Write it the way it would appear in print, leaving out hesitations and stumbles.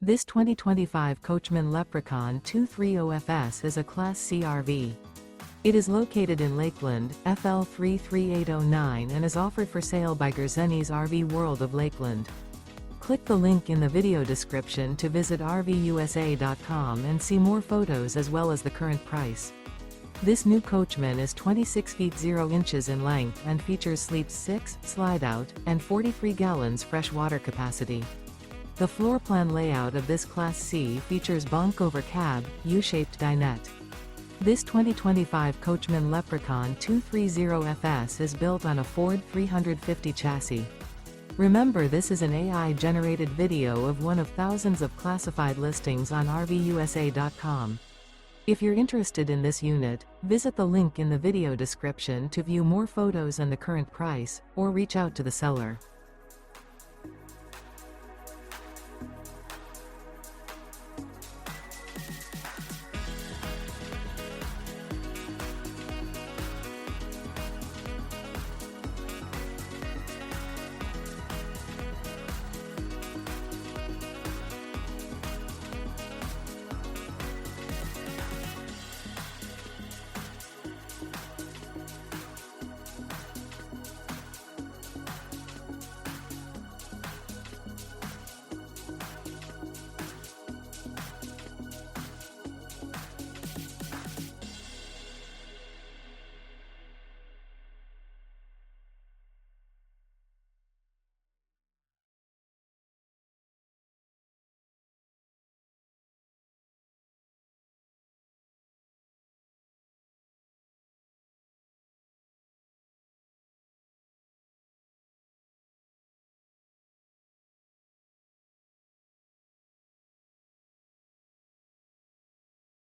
This 2025 Coachmen Leprechaun 230FS is a Class C RV. It is located in Lakeland, FL 33809 and is offered for sale by Gerzeny's RV World of Lakeland. Click the link in the video description to visit RVUSA.com and see more photos as well as the current price. This new Coachmen is 26 feet 0 inches in length and features sleeps 6, Slideout, and 43 gallons fresh water capacity. The floor plan layout of this Class C features Bunk Over Cab, U-shaped dinette. This 2025 Coachmen Leprechaun 230FS is built on a Ford 350 chassis. Remember, this is an AI-generated video of one of thousands of classified listings on RVUSA.com. If you're interested in this unit, visit the link in the video description to view more photos and the current price, or reach out to the seller.